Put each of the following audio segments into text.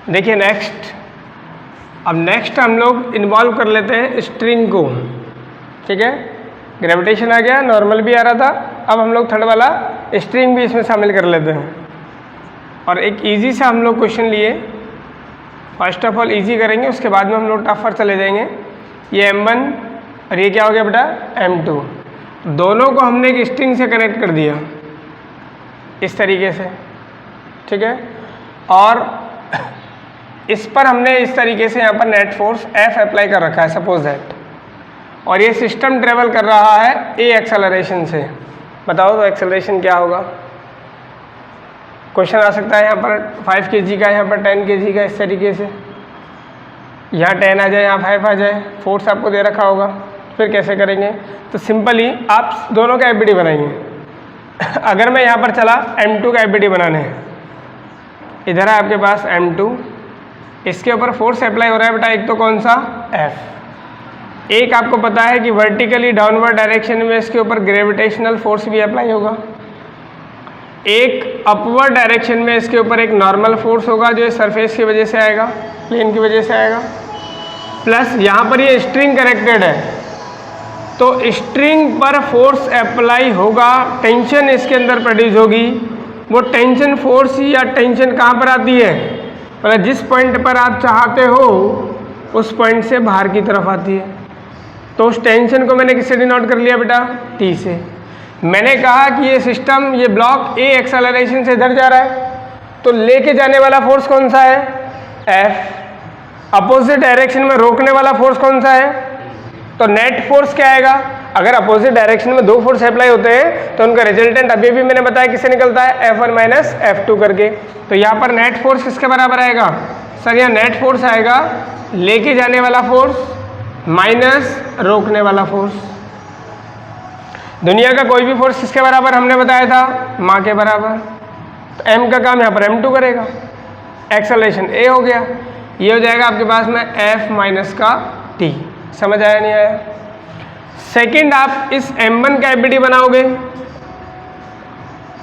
देखिए नेक्स्ट, अब नेक्स्ट हम लोग इन्वॉल्व कर लेते हैं स्ट्रिंग को। ठीक है, ग्रेविटेशन आ गया, नॉर्मल भी आ रहा था, अब हम लोग थर्ड वाला स्ट्रिंग भी इसमें शामिल कर लेते हैं। और एक इजी सा हम लोग क्वेश्चन लिए, फर्स्ट ऑफ ऑल इजी करेंगे, उसके बाद में हम लोग टफ पर चले जाएंगे। ये M1 और ये क्या हो गया बेटा M2, दोनों को हमने एक स्ट्रिंग से कनेक्ट कर दिया इस तरीके से। ठीक है, और इस पर हमने इस तरीके से यहाँ पर नेट फोर्स F अप्लाई कर रखा है, सपोज दैट, और ये सिस्टम ट्रेवल कर रहा है a एक्सेलरेशन से। बताओ तो एक्सेलरेशन क्या होगा? क्वेश्चन आ सकता है यहाँ पर 5 kg का, यहाँ पर 10 kg का, इस तरीके से। यहाँ 10 आ जाए, यहाँ 5 आ जाए, फोर्स आपको दे रखा होगा, फिर कैसे करेंगे? तो सिंपली आप दोनों का एफबीडी बनाएंगे। अगर मैं यहाँ पर चला M2 का एफबीडी बनाने, इधर है आपके पास M2, इसके ऊपर फोर्स अप्लाई हो रहा है बेटा, एक तो कौन सा F, एक आपको पता है कि वर्टिकली डाउनवर्ड डायरेक्शन में इसके ऊपर ग्रेविटेशनल फोर्स भी अप्लाई होगा, एक अपवर्ड डायरेक्शन में इसके ऊपर एक नॉर्मल फोर्स होगा जो इस सरफेस की वजह से आएगा, प्लेन की वजह से आएगा, प्लस यहाँ पर ये स्ट्रिंग कनेक्टेड है, तो स्ट्रिंग पर फोर्स अप्लाई होगा, टेंशन इसके अंदर प्रोड्यूस होगी। वो टेंशन फोर्स या टेंशन कहाँ पर आती है? मतलब जिस पॉइंट पर आप चाहते हो उस पॉइंट से बाहर की तरफ आती है। तो उस टेंशन को मैंने किससे डिनोट कर लिया बेटा? T से। मैंने कहा कि ये सिस्टम, ये ब्लॉक a एक्सेलरेशन से इधर जा रहा है, तो लेके जाने वाला फोर्स कौन सा है? F। अपोजिट डायरेक्शन में रोकने वाला फोर्स कौन सा है? तो नेट फोर्स क्या आएगा? अगर अपोजिट डायरेक्शन में दो फोर्स अप्लाई होते हैं तो उनका रिजल्टेंट अभी भी मैंने बताया किससे निकलता है? F1 माइनस F2 करके। तो यहाँ पर नेट फोर्स किसके बराबर आएगा? सर यहाँ नेट फोर्स आएगा लेके जाने वाला फोर्स माइनस रोकने वाला फोर्स। दुनिया का कोई भी फोर्स किसके बराबर हमने बताया था? माँ के बराबर। तो M का काम यहाँ पर M2 करेगा, एक्सेलरेशन A हो गया, ये हो जाएगा आपके पास में F माइनस का T। समझ आया नहीं आया? सेकंड, आप इस M1 का एफबीडी बनाओगे।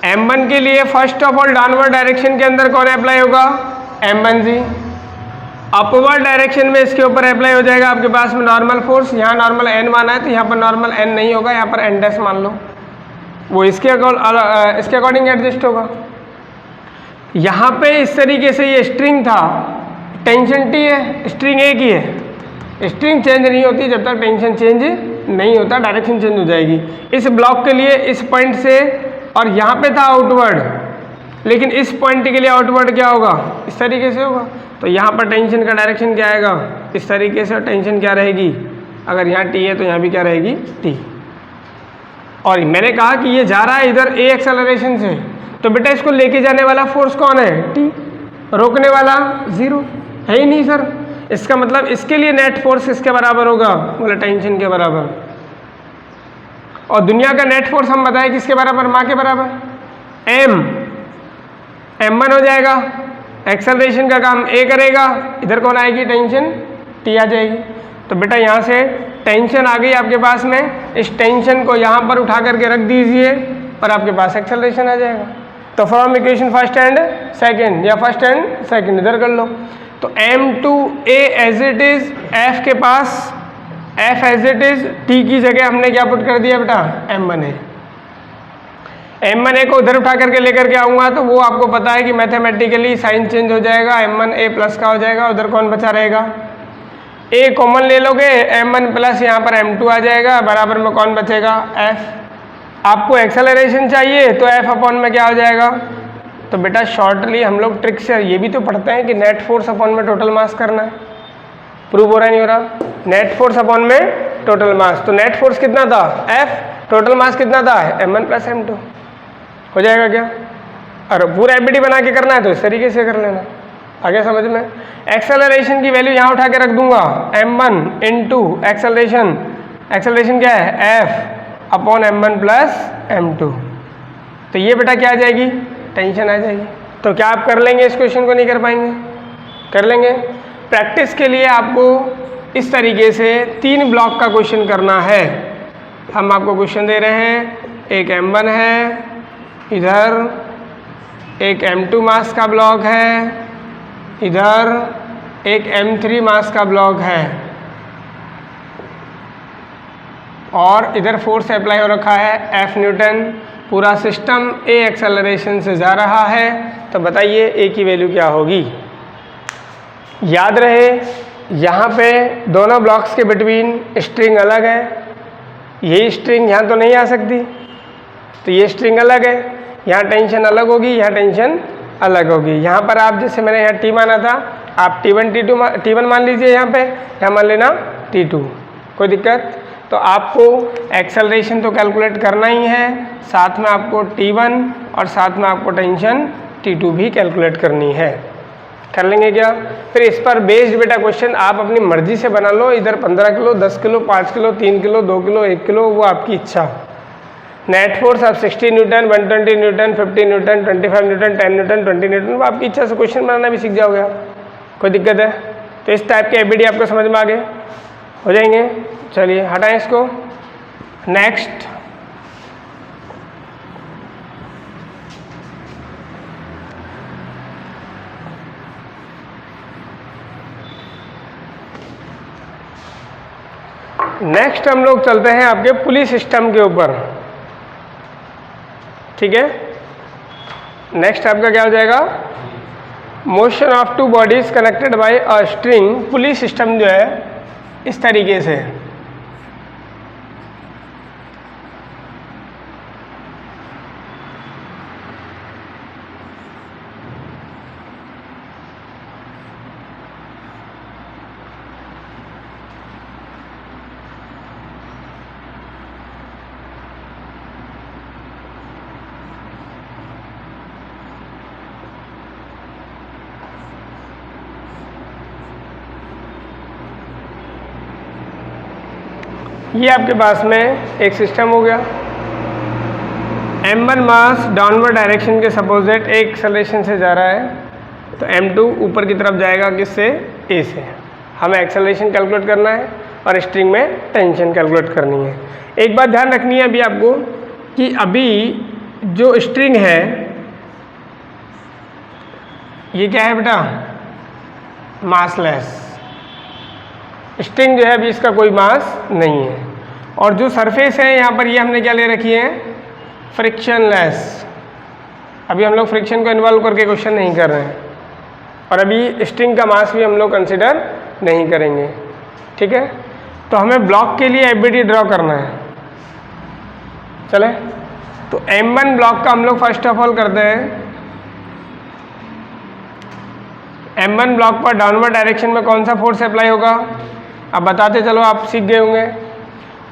M1 के लिए first of all downward direction के अंदर कौन अप्लाई होगा? M1G। अपवर्ड डायरेक्शन में इसके ऊपर अप्लाई हो जाएगा आपके पास में नॉर्मल फोर्स। यहाँ नॉर्मल N माना है तो यहाँ पर नॉर्मल N नहीं होगा, यहाँ पर N डैश मान लो, वो इसके अकॉर्डिंग एडजस्ट होगा। यहाँ पे इस तरीके से ये स्ट्रिंग था, टेंशन T है, स्ट्रिंग एक ही है, स्ट्रिंग चेंज नहीं होती जब तक टेंशन चेंज नहीं होता, डायरेक्शन चेंज हो जाएगी। इस ब्लॉक के लिए इस पॉइंट से, और यहाँ पे था आउटवर्ड, लेकिन इस पॉइंट के लिए आउटवर्ड क्या होगा? इस तरीके से होगा। तो यहाँ पर टेंशन का डायरेक्शन क्या आएगा? इस तरीके से। टेंशन क्या रहेगी? अगर यहाँ T है तो यहाँ भी क्या रहेगी? T। और मैंने कहा कि ये जा रहा है इधर a एक्सेलरेशन से, तो बेटा इसको लेके जाने वाला फोर्स कौन है? T। रोकने वाला 0 है ही नहीं सर। इसका मतलब इसके लिए नेट फोर्स किसके बराबर होगा? बोले टेंशन के बराबर। और दुनिया का नेट फोर्स हम बताएं किसके बराबर? माँ के बराबर। M1 हो जाएगा, एक्सेलरेशन का काम A करेगा, इधर कौन आएगी? टेंशन T आ जाएगी। तो बेटा यहाँ से टेंशन आ गई आपके पास में, इस टेंशन को यहाँ पर उठा करके रख दीजिए और आपके पास एक्सेलरेशन आ जाएगा। तो from equation first and second, या फर्स्ट एंड सेकेंड इधर कर लो। तो M2A as it is, F के पास F as it is, T की जगह हमने क्या पुट कर दिया बेटा? M1A। M1A को उधर उठा करके लेकर के आऊँगा तो वो आपको पता है कि मैथमेटिकली साइन चेंज हो जाएगा, M1A प्लस का हो जाएगा, उधर कौन बचा रहेगा? A कॉमन ले लोगे, M1 प्लस यहाँ पर M2 आ जाएगा, बराबर में कौन बचेगा? F। आपको एक्सेलरेशन चाहिए तो F अपॉन में क्या हो जाएगा? तो बेटा शॉर्टली हम लोग ट्रिक से ये भी तो पढ़ते हैं कि नेट फोर्स अपॉन में टोटल मास करना है। प्रूव हो रहा नहीं हो रहा? नेट फोर्स अपॉन में टोटल मास, तो नेट फोर्स कितना था? F। टोटल मास कितना था? M1 plus M2। हो जाएगा क्या? और पूरा एफबीडी बना के करना है तो इस तरीके से कर लेना। आगे समझ में? एक्सेलरेशन की वैल्यू यहाँ उठा के रख दूंगा, M1 इंटू एक्सेलरेशन, एक्सेलरेशन क्या है? F upon M1 plus M2। तो ये बेटा क्या आ जाएगी? टेंशन आ जाएगी। तो क्या आप कर लेंगे इस क्वेश्चन को? नहीं कर पाएंगे? कर लेंगे। प्रैक्टिस के लिए आपको इस तरीके से 3 ब्लॉक का क्वेश्चन करना है। हम आपको क्वेश्चन दे रहे हैं, एक M1 है, इधर एक M2 मास का ब्लॉक है, इधर एक M3 मास का ब्लॉक है और इधर फोर्स अप्लाई हो रखा है F न्यूटन, पूरा सिस्टम A एक्सेलरेशन से जा रहा है, तो बताइए A की वैल्यू क्या होगी। याद रहे यहाँ पे दोनों ब्लॉक्स के बिटवीन स्ट्रिंग अलग है, यही स्ट्रिंग यहाँ तो नहीं आ सकती, तो ये स्ट्रिंग अलग है, यहाँ टेंशन अलग होगी, यहाँ टेंशन अलग होगी। यहाँ पर आप जैसे मैंने यहाँ T माना था, आप T1 मान लीजिए, यहाँ मान लेना T2, कोई दिक्कत। तो आपको एक्सेलरेशन तो कैलकुलेट करना ही है, साथ में आपको T1 और साथ में आपको टेंशन T2 भी कैलकुलेट करनी है। कर लेंगे क्या? फिर इस पर बेस्ड बेटा क्वेश्चन आप अपनी मर्जी से बना लो, इधर 15 kilo, 10 kilo, 5 kilo, 3 kilo, 2 kilo, 1 kilo, वो आपकी इच्छा। नेट फोर्स आप 60 Newton, 120 Newton, 50 Newton, 25 Newton, 10 Newton, 20 Newton, वो आपकी इच्छा से क्वेश्चन बनाना भी सीख जाओगे आप, कोई दिक्कत है? तो इस टाइप के एबीडी आपको समझ में आगे हो जाएंगे। चलिए हटाएं इसको। नेक्स्ट हम लोग चलते हैं आपके पुली सिस्टम के ऊपर, ठीक है। नेक्स्ट आपका क्या हो जाएगा? Motion of two bodies connected by a string. Pulley system जो है इस तरीके से, ये आपके पास में एक सिस्टम हो गया। M1 मास डाउनवर्ड डायरेक्शन के सपोजिट एक एक्सेलरेशन से जा रहा है, तो M2 ऊपर की तरफ जाएगा किससे? A से। हमें एक्सेलरेशन कैलकुलेट करना है और स्ट्रिंग में टेंशन कैलकुलेट करनी है। एक बात ध्यान रखनी है अभी आपको कि अभी जो स्ट्रिंग है ये क्या है बेटा? मासलेस स्ट्रिंग जो है अभी इसका कोई मास नहीं है। और जो सरफेस है यहाँ पर ये हमने क्या ले रखी है? फ्रिक्शनलेस। अभी हम लोग फ्रिक्शन को इन्वॉल्व करके क्वेश्चन नहीं कर रहे हैं, और अभी स्ट्रिंग का मास भी हम लोग कंसिडर नहीं करेंगे, ठीक है। तो हमें ब्लॉक के लिए एबीडी ड्रॉ करना है। चले तो M1 ब्लॉक का हम लोग फर्स्ट ऑफ ऑल करते हैं। M1 ब्लॉक पर डाउनवर्ड डायरेक्शन में कौन सा फोर्स अप्लाई होगा? अब बताते चलो, आप सीख गए होंगे।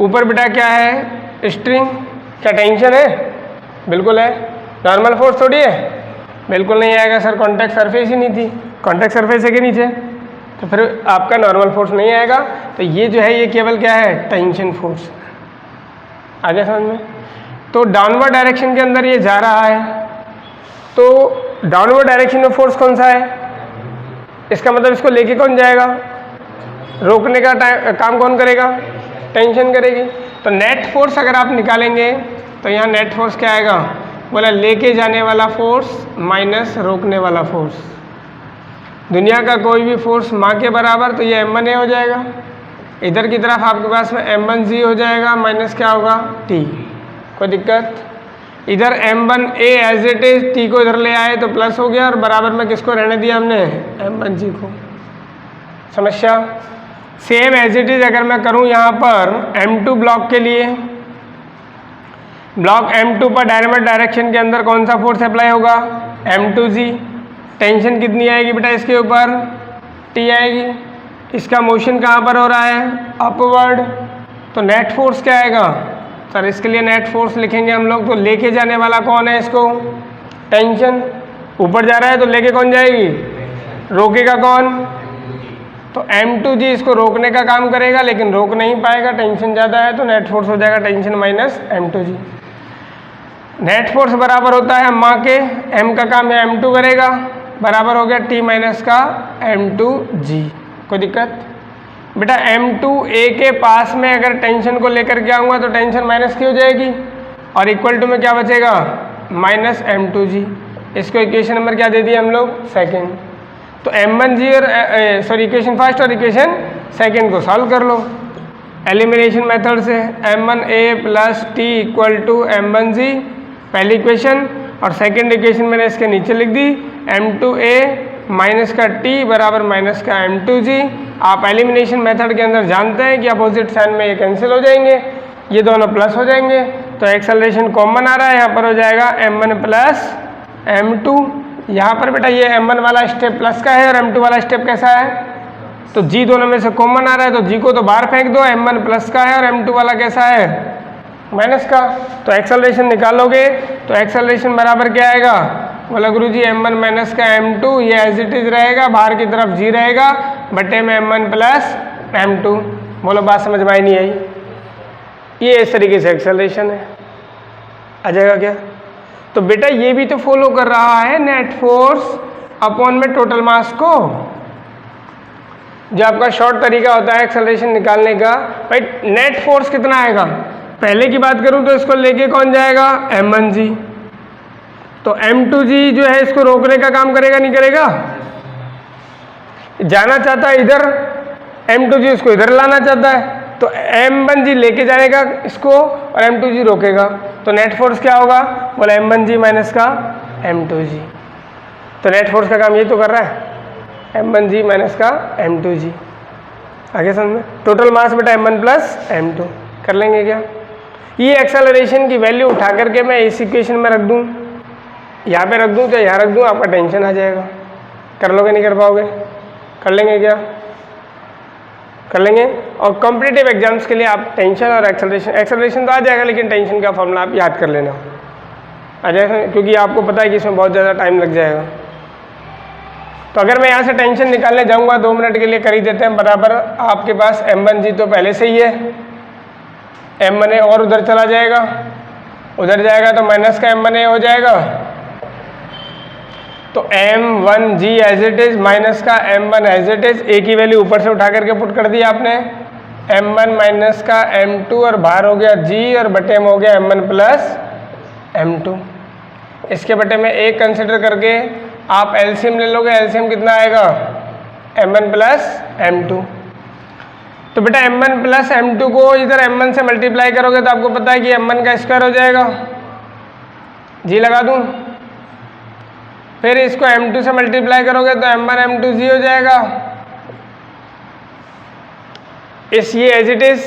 ऊपर बेटा क्या है? स्ट्रिंग। क्या टेंशन है? बिल्कुल है। नॉर्मल फोर्स थोड़ी है, बिल्कुल नहीं आएगा सर, कांटेक्ट सरफेस ही नहीं थी। कांटेक्ट सरफेस है कि नीचे, तो फिर आपका नॉर्मल फोर्स नहीं आएगा। तो ये जो है ये केवल क्या है? Tension force. आ गया समझ में? तो डाउनवर्ड डायरेक्शन के अंदर ये जा रहा है, तो डाउनवर्ड डायरेक्शन में फोर्स कौन सा है? इसका मतलब इसको लेके कौन जाएगा? रोकने का काम कौन करेगा? टेंशन करेगी। तो नेट फोर्स अगर आप निकालेंगे तो यहाँ नेट फोर्स क्या आएगा? बोला लेके जाने वाला फोर्स माइनस रोकने वाला फोर्स। दुनिया का कोई भी फोर्स माँ के बराबर, तो ये M1A हो जाएगा। इधर की तरफ आपके पास में M1G हो जाएगा, माइनस क्या होगा? T। कोई दिक्कत? इधर M1A as it is, T को इधर ले आए तो प्लस हो गया, और बराबर में किसको रहने दिया हमने? M1G को। समस्या सेम एज इट इज अगर मैं करूं यहाँ पर M2 ब्लॉक के लिए, ब्लॉक M2 पर डायनामिक डायरेक्शन के अंदर कौन सा फोर्स अप्लाई होगा? M2G। टेंशन कितनी आएगी बेटा इसके ऊपर? T आएगी। इसका मोशन कहाँ पर हो रहा है? अपवर्ड। तो नेट फोर्स क्या आएगा सर? इसके लिए नेट फोर्स लिखेंगे हम लोग, तो लेके जाने वाला कौन है इसको? टेंशन। ऊपर जा रहा है तो लेके कौन जाएगी? रोकेगा कौन? तो M2G इसको रोकने का काम करेगा, लेकिन रोक नहीं पाएगा, टेंशन ज़्यादा है, तो नेट फोर्स हो जाएगा tension minus M2G। Net force बराबर होता है माँ के, M का काम है M2 करेगा, बराबर हो गया T माइनस का M2G। कोई दिक्कत? बेटा M2A के पास में अगर टेंशन को लेकर के आऊँगा तो टेंशन माइनस की हो जाएगी, और इक्वल टू में क्या बचेगा? Minus M2G। इसको इक्वेशन नंबर क्या दे दिया हम लोग? सेकेंड। तो m1g और सॉरी इक्वेशन फर्स्ट और इक्वेशन सेकंड को सॉल्व कर लो एलिमिनेशन मेथड से। m1a plus T equal to m1g पहली इक्वेशन, और सेकंड इक्वेशन मैंने इसके नीचे लिख दी m2a माइनस का t बराबर माइनस का m2g। आप एलिमिनेशन मेथड के अंदर जानते हैं कि अपोजिट साइन में ये कैंसिल हो जाएंगे, ये दोनों प्लस हो जाएंगे, तो एक्सेलरेशन कॉमन आ रहा है, यहाँ पर हो जाएगा m1 प्लस m2। यहाँ पर बेटा ये m1 वाला स्टेप प्लस का है और m2 वाला स्टेप कैसा है, तो g दोनों में से कॉमन आ रहा है, तो g को तो बाहर फेंक दो, m1 प्लस का है और m2 वाला कैसा है, माइनस का। तो एक्सेलरेशन निकालोगे तो एक्सेलरेशन बराबर क्या आएगा, बोला गुरु जी m1 माइनस का m2, ये एज इट इज रहेगा, बाहर की तरफ g रहेगा, बटे में m1 प्लस m2। बोलो बात समझ में आई नहीं आई? ये इस तरीके से एक्सेलरेशन है, आ जाएगा क्या? तो बेटा ये भी तो फॉलो कर रहा है नेट फोर्स अपॉन में टोटल मास को। जो आपका शॉर्ट तरीका होता है एक्सेलरेशन निकालने का, भाई नेट फोर्स कितना आएगा, पहले की बात करूं तो इसको लेके कौन जाएगा, m1g, तो m2g जो है इसको रोकने का काम करेगा नहीं करेगा, जाना चाहता है इधर, m2g इसको इधर लाना चाहता है, तो m1g लेके जाएगा इसको और m2g रोकेगा, तो नेट फोर्स क्या होगा, बोला m1g माइनस का m2g। तो नेट फोर्स का काम ये तो कर रहा है, m1g माइनस का m2g। आगे समझ में? टोटल मास बेटा m1 प्लस m2 कर लेंगे क्या? ये एक्सेलरेशन की वैल्यू उठा करके मैं इस इक्वेशन में रख दूँ, यहाँ पे रख दूँ, चाहे यहाँ रख दूँ, आपका टेंशन आ जाएगा। कर लोगे नहीं कर पाओगे? कर लेंगे क्या? कर लेंगे। और कॉम्पिटिटिव एग्जाम्स के लिए आप टेंशन और एक्सेलरेशन तो आ जाएगा, लेकिन टेंशन का फॉर्मूला आप याद कर लेना, आ जाएगा, क्योंकि आपको पता है कि इसमें बहुत ज़्यादा टाइम लग जाएगा। तो अगर मैं यहाँ से टेंशन निकालने जाऊँगा 2 मिनट के लिए, कर ही देते हैं बराबर, आपके पास m1g तो पहले से ही है, m1a और उधर चला जाएगा, उधर जाएगा तो माइनस का m1a हो जाएगा, तो m1g as it is minus का m1 एज इट इज, एक ही वैल्यू ऊपर से उठा करके पुट कर दिया आपने, m1 माइनस का m2 और बाहर हो गया g और बटे में हो गया m1 प्लस m2। इसके बटे में एक कंसिडर करके आप एलसीएम ले लोगे, एलसीएम कितना आएगा, m1 प्लस m2। तो बेटा m1 प्लस m2 को इधर m1 से मल्टीप्लाई करोगे तो आपको पता है कि m1 का स्क्वायर हो जाएगा, जी लगा दूं, फिर इसको m2 से मल्टीप्लाई करोगे तो m1 m2g हो जाएगा, इस ये एज इट इज,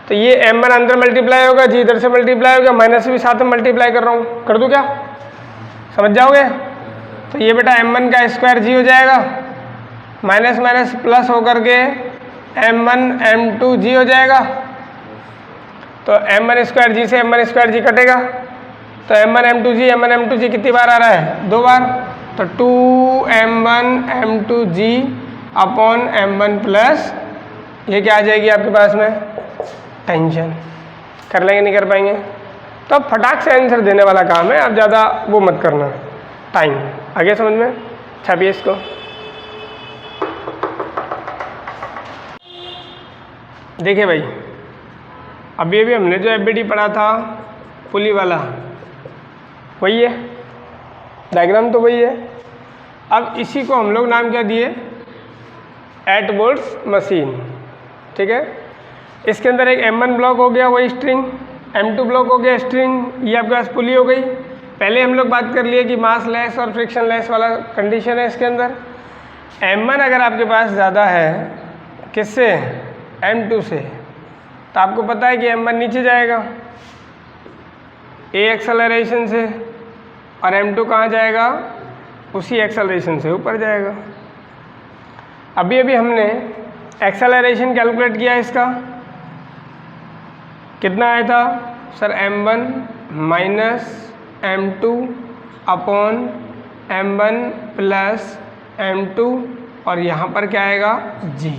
तो ये m1 अंदर मल्टीप्लाई होगा, जी इधर से मल्टीप्लाई होगा, माइनस भी साथ में मल्टीप्लाई कर रहा हूँ, कर दूँ क्या, समझ जाओगे? तो ये बेटा m1 का स्क्वायर g हो जाएगा, माइनस माइनस प्लस होकर के m1 m2g हो जाएगा, तो m1 स्क्वायर g से m1 स्क्वायर g कटेगा, तो m1 m2g कितनी बार आ रहा है, 2 बार, तो 2m1 m2g upon m1 plus ये क्या आ जाएगी आपके पास में, टेंशन। कर लेंगे नहीं कर पाएंगे? तो अब फटाक से आंसर देने वाला काम है, आप ज़्यादा वो मत करना, टाइम आगे समझ में। छापिए इसको, देखिए भाई, अभी अभी हमने जो एफबीडी पढ़ा था पुली वाला, वही है, डायग्राम तो वही है। अब इसी को हम लोग नाम क्या दिए, 8 वोल्ट्स मशीन, ठीक है। इसके अंदर एक m1 ब्लॉक हो गया वही स्ट्रिंग, m2 ब्लॉक हो गया स्ट्रिंग, ये आपके पास पुली हो गई। पहले हम लोग बात कर लिए कि मास लेस और फ्रिक्शन लेस वाला कंडीशन है इसके अंदर। m1 अगर आपके पास ज़्यादा है किससे, m2 से, तो आपको पता है कि m1 नीचे जाएगा a एक्सेलरेशन से, और m2 कहाँ जाएगा, उसी एक्सेलरेशन से ऊपर जाएगा। अभी अभी हमने एक्सेलरेशन कैलकुलेट किया, इसका कितना आया था sir, m1 minus m2 upon m1 plus m2, और यहाँ पर क्या आएगा, g,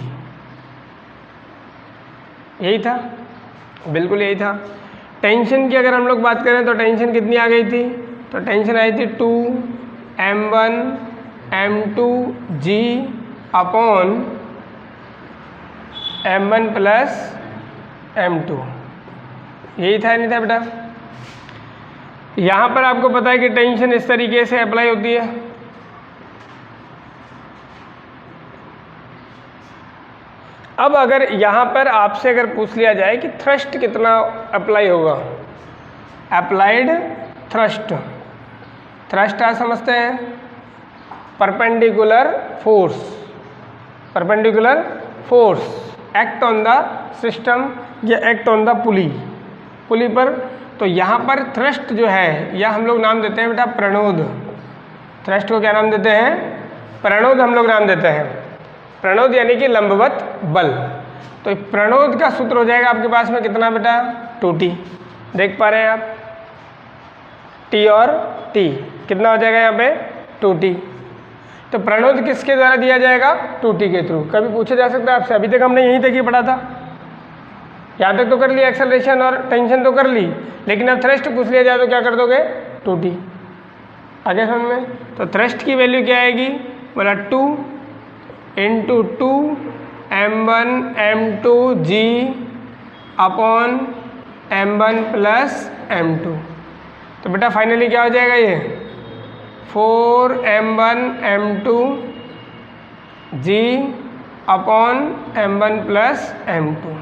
यही था, बिल्कुल यही था। टेंशन की अगर हम लोग बात करें तो टेंशन कितनी आ गई थी, तो टेंशन आई थी 2m1 m2g upon m1 plus m2, यही था नहीं था बेटा। यहाँ पर आपको पता है कि टेंशन इस तरीके से अप्लाई होती है, अब अगर यहाँ पर आपसे अगर पूछ लिया जाए कि थ्रस्ट कितना अप्लाई होगा, अप्लाइड थ्रस्ट, थ्रस्ट आप समझते हैं perpendicular force, perpendicular force act on the system या एक्ट ऑन द पुली, पुली पर। तो यहाँ पर थ्रस्ट जो है या हम लोग नाम देते हैं बेटा प्रणोद, थ्रस्ट को क्या नाम देते हैं, प्रणोद हम लोग नाम देते हैं, प्रणोद यानी कि लंबवत बल। तो प्रणोद का सूत्र हो जाएगा आपके पास में कितना बेटा 2T, देख पा रहे हैं आप, T और T कितना हो जाएगा यहाँ पे 2T। तो प्रणोद किसके द्वारा दिया जाएगा 2T के थ्रू। कभी पूछा जा सकता है आपसे, अभी तक हमने यहीं तक ही पढ़ा था, यहाँ तक तो कर लिया, एक्सेलरेशन और टेंशन तो कर ली, लेकिन अब थ्रस्ट पूछ लिया जाए तो क्या कर दोगे 2T। आगे समझ में, तो थ्रस्ट की वैल्यू क्या आएगी, बोला 2 into 2 m1 m2 g upon m1 plus m2। तो बेटा फाइनली क्या हो जाएगा ये 4 m1 m2 g upon m1 plus m2।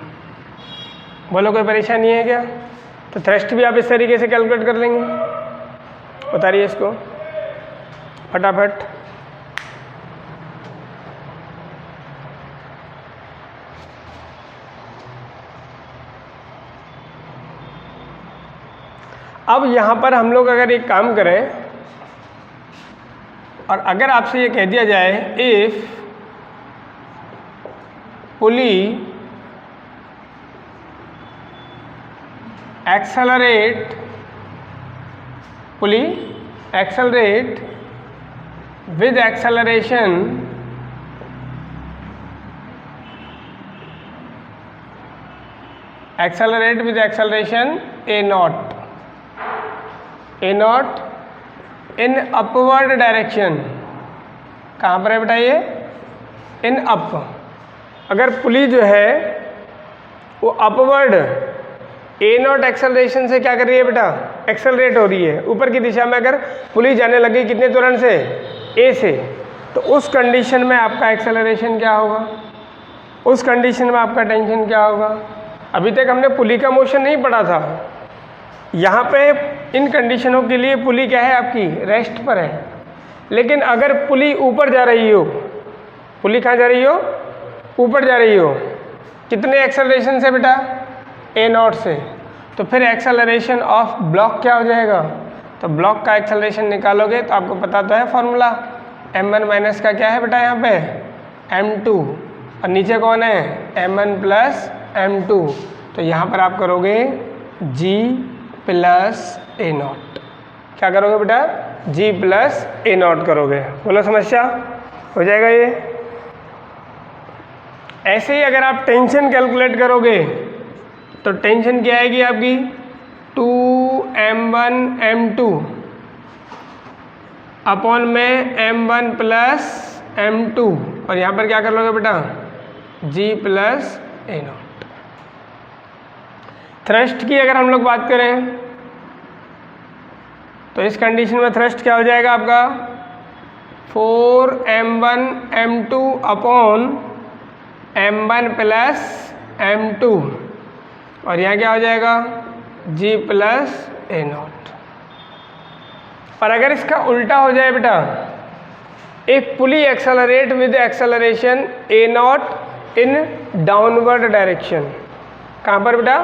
बोलो कोई परेशानी है क्या। तो थ्रस्ट भी आप इस तरीके से कैलकुलेट कर लेंगे, उतारिए इसको फटाफट। अब यहाँ पर हम लोग अगर एक काम करें और अगर आपसे ये कह दिया जाए if pulley accelerate, pulley accelerate with acceleration a naught in upward direction। कहाँ पर है बेटा ये इन अप, अगर पुली जो है वो अपवर्ड a0 एक्सेलरेशन से क्या कर रही है बेटा एक्सेलरेट हो रही है ऊपर की दिशा में, अगर पुली जाने लगी कितने त्वरण से A से, तो उस कंडीशन में आपका एक्सेलरेशन क्या होगा, उस कंडीशन में आपका टेंशन क्या होगा। अभी तक हमने पुली का मोशन नहीं पढ़ा था, यहाँ पे इन कंडीशनों के लिए पुली क्या है आपकी रेस्ट पर है। लेकिन अगर पुली ऊपर जा रही हो, पुली कहाँ जा रही हो ऊपर जा रही हो, कितने एक्सेलरेशन से बेटा A0 से, तो फिर एक्सेलरेशन ऑफ ब्लॉक क्या हो जाएगा, तो ब्लॉक का एक्सेलरेशन निकालोगे तो आपको पता तो है फॉर्मूला, m1 माइनस का क्या है बेटा यहाँ पे m2 और नीचे कौन है m1 प्लस m2। तो यहाँ पर आप करोगे g प्लस A0, क्या करोगे बेटा g प्लस A0 करोगे। बोलो समस्या हो जाएगा ये। ऐसे ही अगर आप टेंशन कैलकुलेट करोगे तो टेंशन क्या आएगी आपकी 2m1 m2 अपॉन में m1 प्लस m2 और यहाँ पर क्या कर लोगे बेटा g प्लस A0। थ्रस्ट की अगर हम लोग बात करें तो इस कंडीशन में थ्रस्ट क्या हो जाएगा आपका 4m1 m2 upon m1 plus m2 और यहाँ क्या हो जाएगा g प्लस A0। और अगर इसका उल्टा हो जाए बेटा if pulley accelerate with acceleration A0 in downward direction, कहाँ पर बेटा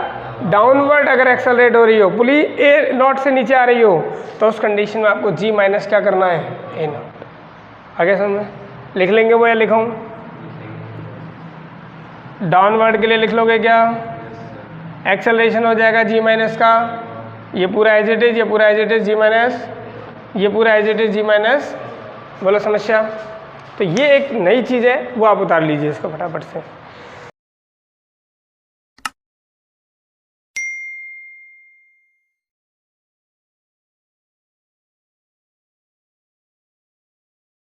डाउनवर्ड अगर एक्सेलरेट हो रही हो, पुली A0 से नीचे आ रही हो, तो उस कंडीशन में आपको g माइनस क्या करना है A0। आगे समझ लिख लेंगे वो या लिखाऊं, डाउनवर्ड के लिए लिख लोगे क्या, एक्सेलरेशन हो जाएगा g माइनस का, ये पूरा एज इट इज, ये पूरा as it is g minus, ये पूरा as it is g minus. बोलो समस्या। तो ये एक नई चीज़ है वो आप उतार लीजिए इसको फटाफट से।